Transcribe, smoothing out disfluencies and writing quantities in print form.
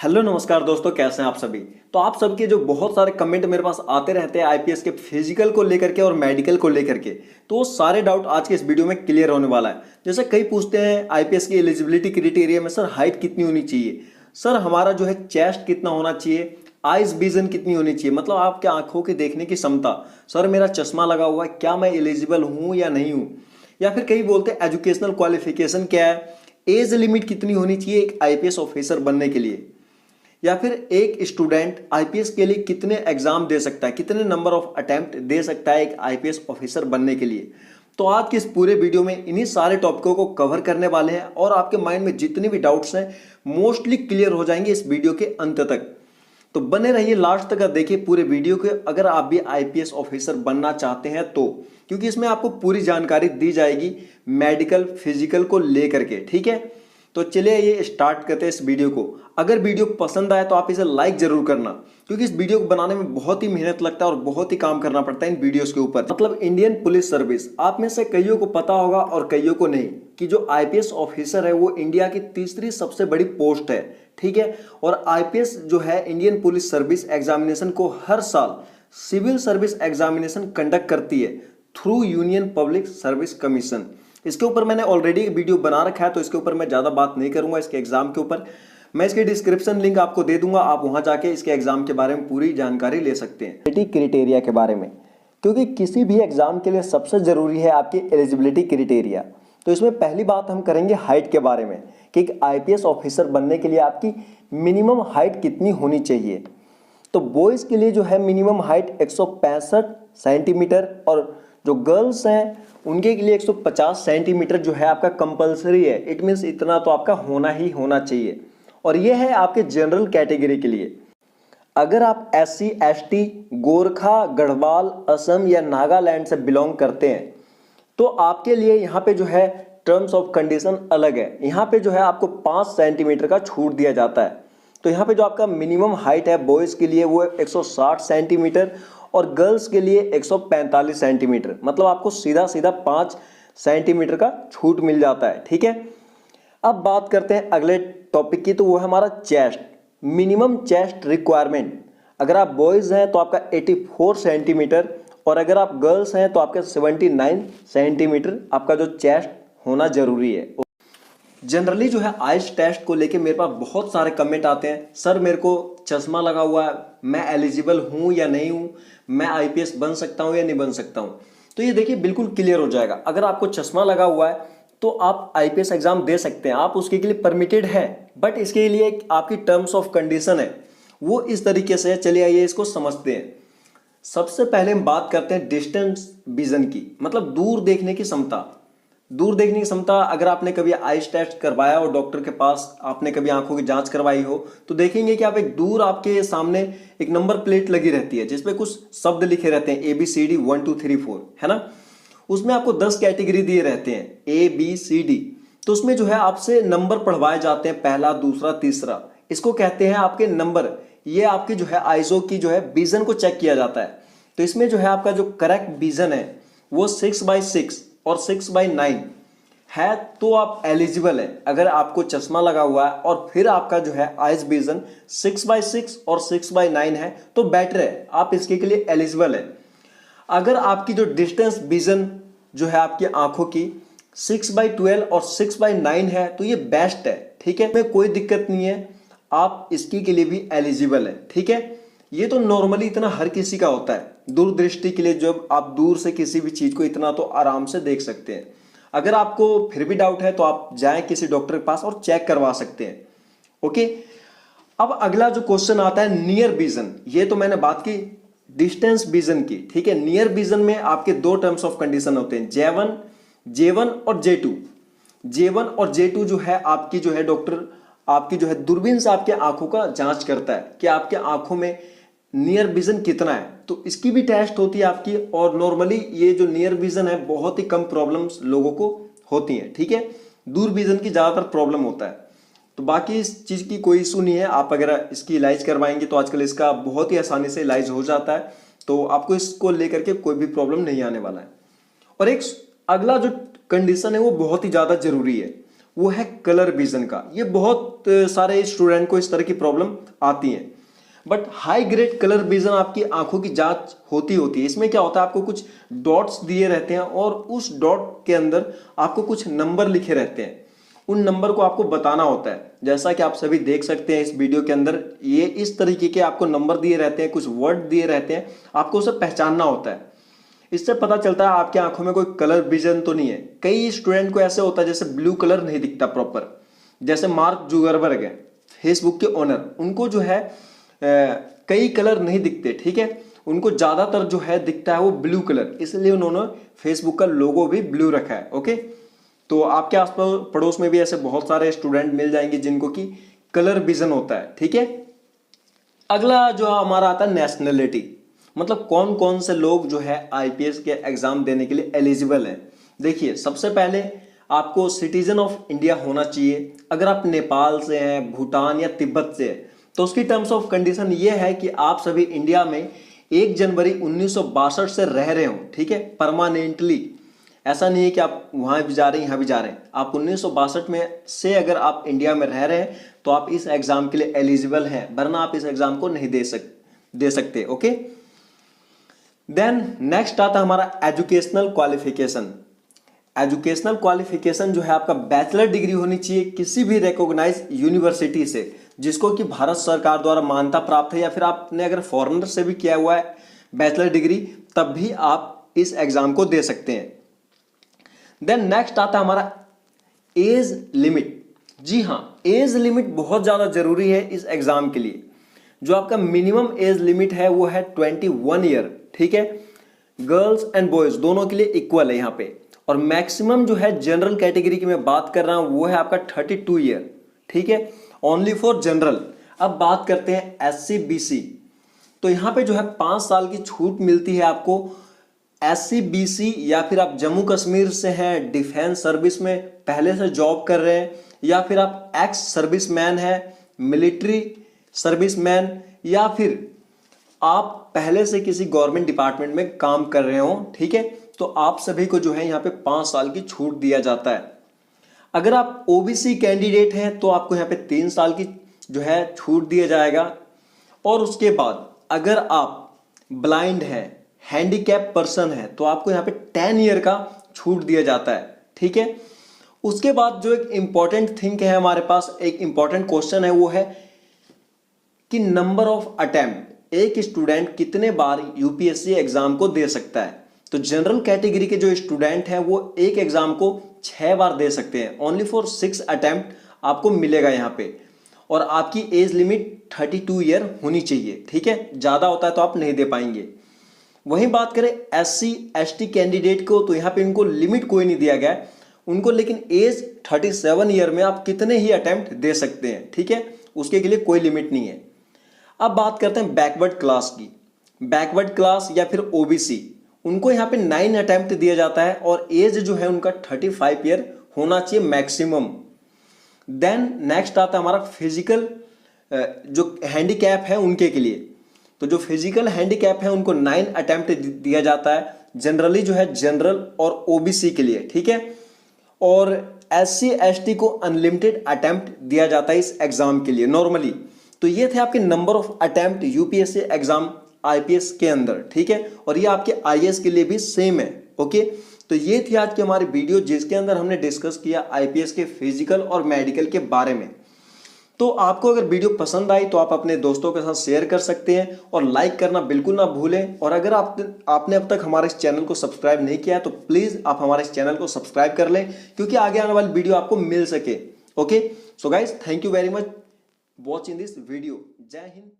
Hello नमस्कार दोस्तों, कैसे हैं आप सभी। तो आप सबके जो बहुत सारे कमेंट मेरे पास आते रहते हैं आईपीएस के फिजिकल को लेकर के और मेडिकल को लेकर के, तो वो सारे डाउट आज के इस वीडियो में क्लियर होने वाला है। जैसे कई पूछते हैं आईपीएस की एलिजिबिलिटी क्राइटेरिया में, सर हाइट कितनी होनी चाहिए, सर हमारा जो है चेस्ट कितना होना चाहिए, आइज विजन कितनी होनी चाहिए, मतलब आपके आंखों की देखने की क्षमता, सर मेरा चश्मा लगा हुआ है, क्या मैं एलिजिबल हूँ या नहीं हूँ। या फिर कई बोलते हैं एजुकेशनल क्वालिफिकेशन क्या है, एज लिमिट कितनी होनी चाहिए एक आईपीएस ऑफिसर बनने के लिए, या फिर एक स्टूडेंट आईपीएस के लिए कितने एग्जाम दे सकता है, कितने नंबर ऑफ अटेम्प्ट दे सकता है एक आईपीएस ऑफिसर बनने के लिए। तो आज के इस पूरे वीडियो में इन्हीं सारे टॉपिकों को कवर करने वाले हैं और आपके माइंड में जितने भी डाउट्स हैं मोस्टली क्लियर हो जाएंगे इस वीडियो के अंत तक। तो बने रहिए लास्ट तक, देखिए पूरे वीडियो के, अगर आप भी आईपीएस ऑफिसर बनना चाहते हैं तो, क्योंकि इसमें आपको पूरी जानकारी दी जाएगी मेडिकल फिजिकल को लेकर के। ठीक है, तो चलिए ये स्टार्ट करते हैं इस वीडियो को। अगर वीडियो पसंद आए तो आप इसे लाइक जरूर करना, क्योंकि इस वीडियो को बनाने में बहुत ही मेहनत लगता है और बहुत ही काम करना पड़ता है इन वीडियोस के ऊपर। मतलब इंडियन पुलिस सर्विस, आप में से कईयों को पता होगा और कईयों को नहीं, कि जो आईपीएस ऑफिसर है वो इंडिया की तीसरी सबसे बड़ी पोस्ट है। ठीक है, और आईपीएस जो है इंडियन पुलिस सर्विस एग्जामिनेशन को हर साल सिविल सर्विस एग्जामिनेशन कंडक्ट करती है through union public service commission. इसके ऊपर मैंने ऑलरेडी एक वीडियो बना रखा है, तो इसके ऊपर मैं ज़्यादा बात नहीं करूंगा। इसके एग्जाम के ऊपर मैं इसके डिस्क्रिप्शन लिंक आपको दे दूंगा, आप वहां जाके इसके एग्जाम के बारे में पूरी जानकारी ले सकते हैं, एलिजिबिलिटी क्राइटेरिया के बारे में, क्योंकि किसी भी एग्जाम के लिए सबसे जरूरी है आपकी एलिजिबिलिटी क्राइटेरिया। तो इसमें पहली बात हम करेंगे हाइट के बारे में, कि एक आईपीएस ऑफिसर बनने के लिए आपकी मिनिमम हाइट कितनी होनी चाहिए। तो बॉयज़ के लिए जो है मिनिमम हाइट 165 सेंटीमीटर, और जो गर्ल्स हैं उनके लिए 150 सेंटीमीटर जो है आपका कंपलसरी है। इट मीन्स इतना तो आपका होना ही होना चाहिए, और ये है आपके जनरल कैटेगरी के लिए। अगर आप एससी एसटी, गोरखा, गढ़वाल, असम या नागालैंड से बिलोंग करते हैं तो आपके लिए यहाँ पे जो है टर्म्स ऑफ कंडीशन अलग है। यहाँ पे जो है आपको 5 सेंटीमीटर का छूट दिया जाता है। तो यहाँ पे जो आपका मिनिमम हाइट है बॉयज़ के लिए वो 160 सेंटीमीटर और गर्ल्स के लिए 145 सेंटीमीटर, मतलब आपको सीधा सीधा 5 सेंटीमीटर का छूट मिल जाता है। ठीक है, अब बात करते हैं अगले टॉपिक की, तो वो है हमारा चेस्ट, मिनिमम चेस्ट रिक्वायरमेंट। अगर आप बॉयज़ हैं तो आपका 84 सेंटीमीटर, और अगर आप गर्ल्स हैं तो आपका 79 सेंटीमीटर आपका जो चेस्ट होना जरूरी है। जनरली जो है आइज टेस्ट को लेके मेरे पास बहुत सारे कमेंट आते हैं, सर मेरे को चश्मा लगा हुआ है, मैं एलिजिबल हूँ या नहीं हूँ, मैं आईपीएस बन सकता हूँ या नहीं बन सकता हूँ। तो ये देखिए बिल्कुल क्लियर हो जाएगा। अगर आपको चश्मा लगा हुआ है तो आप आईपीएस एग्जाम दे सकते हैं, आप उसके लिए परमिटेड है, बट इसके लिए एक आपकी टर्म्स ऑफ कंडीशन है, वो इस तरीके से है। चलिए आइए इसको समझते हैं। सबसे पहले हम बात करते हैं डिस्टेंस विजन की, मतलब दूर देखने की क्षमता। दूर देखने की क्षमता, अगर आपने कभी आइज टेस्ट करवाया हो डॉक्टर के पास, आपने कभी आंखों की जांच करवाई हो, तो देखेंगे कि आप एक दूर आपके सामने एक नंबर प्लेट लगी रहती है जिसपे कुछ शब्द लिखे रहते हैं ABCD 1 2 3 4, है ना। उसमें आपको 10 कैटेगरी दिए रहते हैं ABCD। तो उसमें जो है आपसे नंबर पढ़वाए जाते हैं, पहला, दूसरा, तीसरा। इसको कहते हैं आपके नंबर। ये आपकी जो है आइजो की जो है विजन को चेक किया जाता है। तो इसमें जो है आपका जो करेक्ट विजन है वो 6/6 और 6/9 है, तो आप एलिजिबल है। अगर आपको चश्मा लगा हुआ है और फिर आपका जो है आइज विजन 6/6 और 6/9 है तो बेटर है, आप इसके लिए एलिजिबल है। अगर आपकी जो डिस्टेंस विजन जो है आपकी आंखों की 6/12 और 6/9 है तो ये बेस्ट है। ठीक है, में कोई दिक्कत नहीं है, आप इसकी के लिए भी एलिजिबल है। ठीक है, ये तो नॉर्मली इतना हर किसी का होता है। दूरदृष्टि के लिए जब आप दूर से किसी भी चीज को इतना तो आराम से देख सकते हैं। अगर आपको फिर भी डाउट है तो आप जाएं किसी डॉक्टर के पास और चेक करवा सकते हैं। ओके, अब अगला जो क्वेश्चन आता है नियर विजन। ये तो मैंने बात की डिस्टेंस विजन की। ठीक है, नियर विजन में आपके दो टर्म्स ऑफ कंडीशन होते हैं, J1 और J2। J1 और J2 जो है आपकी जो है डॉक्टर आपकी जो है दूरबीन से आपके आंखों का जांच करता है कि आपके आंखों में नियर विजन कितना है, तो इसकी भी टेस्ट होती है आपकी। और नॉर्मली ये जो नियर विजन है बहुत ही कम प्रॉब्लम्स लोगों को होती हैं। ठीक है, दूर विजन की ज्यादातर प्रॉब्लम होता है। तो बाकी इस चीज की कोई इशू नहीं है, आप अगर इसकी इलाज करवाएंगे तो आजकल इसका बहुत ही आसानी से इलाज हो जाता है, तो आपको इसको लेकर के कोई भी प्रॉब्लम नहीं आने वाला है। और एक अगला जो कंडीशन है वो बहुत ही ज्यादा जरूरी है, वो है कलर विजन का। ये बहुत सारे स्टूडेंट को इस तरह की प्रॉब्लम आती है। But high grade colour vision आपकी आंखों की जांच होती है। इसमें क्या होता है, आपको कुछ डॉट्स दिए रहते हैं और उस डॉट के अंदर आपको कुछ नंबर लिखे रहते हैं। उन नंबर को आपको बताना होता है। जैसा कि आप सभी देख सकते हैं इस वीडियो के अंदर, ये इस तरीके के आपको नंबर दिए रहते हैं, कुछ वर्ड दिए रहते हैं, आपको उसे पहचानना होता है। इससे पता चलता है आपकी आंखों में कोई कलर विजन तो नहीं है। कई स्टूडेंट को ऐसे होता है जैसे ब्लू कलर नहीं दिखता प्रॉपर, जैसे मार्क जुगरबर्ग है फेसबुक के ओनर, उनको जो है कई कलर नहीं दिखते, ठीक है, उनको ज्यादातर जो है दिखता है वो ब्लू कलर, इसलिए उन्होंने फेसबुक का लोगो भी ब्लू रखा है। ओके, तो आपके आस पड़ोस में भी ऐसे बहुत सारे स्टूडेंट मिल जाएंगे जिनको कि कलर विजन होता है, ठीक है। अगला जो हमारा आता है नेशनलिटी, मतलब कौन कौन से लोग जो है आईपीएस के एग्जाम देने के लिए एलिजिबल हैं। देखिए, सबसे पहले आपको सिटीजन ऑफ इंडिया होना चाहिए। अगर आप नेपाल से हैं, भूटान या तिब्बत से हैं, तो उसकी टर्म्स ऑफ कंडीशन ये है कि आप सभी इंडिया में 1 जनवरी 1962 से रह रहे हो, ठीक है, परमानेंटली। ऐसा नहीं है कि आप वहां भी जा रहे हैं यहाँ भी जा रहे हैं। आप 1962 में से अगर आप इंडिया में रह रहे हैं तो आप इस एग्जाम के लिए एलिजिबल हैं, वरना आप इस एग्जाम को नहीं दे सकते। ओके, देन नेक्स्ट आता है हमारा एजुकेशनल क्वालिफिकेशन। एजुकेशनल क्वालिफिकेशन जो है आपका बैचलर डिग्री होनी चाहिए किसी भी रिकॉग्नाइज यूनिवर्सिटी से, जिसको कि भारत सरकार द्वारा मान्यता प्राप्त है, या फिर आपने अगर फॉरेनर से भी किया हुआ है बैचलर डिग्री, तब भी आप इस एग्जाम को दे सकते हैं। देन नेक्स्ट आता है हमारा एज लिमिट। जी हां, एज लिमिट बहुत ज्यादा जरूरी है इस एग्जाम के लिए। जो आपका मिनिमम एज लिमिट है वो है 21 ईयर, ठीक है, गर्ल्स एंड बॉयज दोनों के लिए इक्वल है यहाँ पे। और मैक्सिमम जो है जनरल कैटेगरी की मैं बात कर रहा हूं वो है आपका 32 ईयर, ठीक है, ओनली फॉर जनरल। अब बात करते हैं एससी बीसी, तो यहाँ पे जो है 5 साल की छूट मिलती है आपको। एससी बीसी या फिर आप जम्मू कश्मीर से हैं, डिफेंस सर्विस में पहले से जॉब कर रहे हैं, या फिर आप एक्स सर्विसमैन हैं, मिलिट्री सर्विसमैन, या फिर आप पहले से किसी गवर्नमेंट डिपार्टमेंट में काम कर रहे हो, ठीक है, तो आप सभी को जो है यहाँ पे 5 साल की छूट दिया जाता है। अगर आप ओबीसी कैंडिडेट हैं तो आपको यहाँ पे 3 साल की जो है छूट दिया जाएगा। और उसके बाद अगर आप ब्लाइंड है, हैंडीकैप पर्सन है, तो आपको यहाँ पे 10 ईयर का छूट दिया जाता है, ठीक है। उसके बाद जो एक इंपॉर्टेंट थिंग है हमारे पास, एक इंपॉर्टेंट क्वेश्चन है, वो है कि नंबर ऑफ अटेम्प्ट, एक स्टूडेंट कितने बार यूपीएससी एग्जाम को दे सकता है। तो जनरल कैटेगरी के जो स्टूडेंट हैं वो एक एग्जाम को 6 बार दे सकते हैं, ओनली फॉर 6 अटेम्प्ट आपको मिलेगा यहाँ पे। और आपकी एज लिमिट 32 ईयर होनी चाहिए, ठीक है, ज्यादा होता है तो आप नहीं दे पाएंगे। वहीं बात करें एससी एसटी कैंडिडेट को, तो यहाँ पे इनको लिमिट कोई नहीं दिया गया है उनको, लेकिन एज 37 ईयर में आप कितने ही अटेम्प्ट दे सकते हैं, ठीक है, उसके लिए कोई लिमिट नहीं है। अब बात करते हैं बैकवर्ड क्लास की। बैकवर्ड क्लास या फिर ओबीसी, उनको यहाँ पे 9 अटेम्प्ट दिया जाता है और एज जो है उनका 35 ईयर होना चाहिए मैक्सिमम। देन नेक्स्ट आता है हमारा फिजिकल जो हैंडीकैप है उनके के लिए। तो जो फिजिकल हैंडीकैप है उनको 9 अटेम्प्ट दिया जाता है जनरली, जो है जनरल और ओबीसी के लिए, ठीक है। और एससी एसटी को अनलिमिटेड अटेम्प्ट दिया जाता है इस एग्जाम के लिए नॉर्मली। तो ये थे आपके number of attempt UPSC exam IPS के अंदर, ठीक है, और ये आपके आईएएस के लिए भी सेम है। ओके, तो ये थी आज की हमारी वीडियो जिसके अंदर हमने डिस्कस किया आईपीएस के फिजिकल और मेडिकल के बारे में। तो आपको अगर वीडियो पसंद आई तो आप अपने दोस्तों के साथ शेयर कर सकते हैं और लाइक करना बिल्कुल ना भूलें। और अगर आपने अब तक हमारे इस चैनल को सब्सक्राइब नहीं किया है तो प्लीज़ आप हमारे इस चैनल को सब्सक्राइब कर लें, क्योंकि आगे आने वाली वीडियो आपको मिल सके। Okay, so guys, thank you very much watching this video. जय हिंद।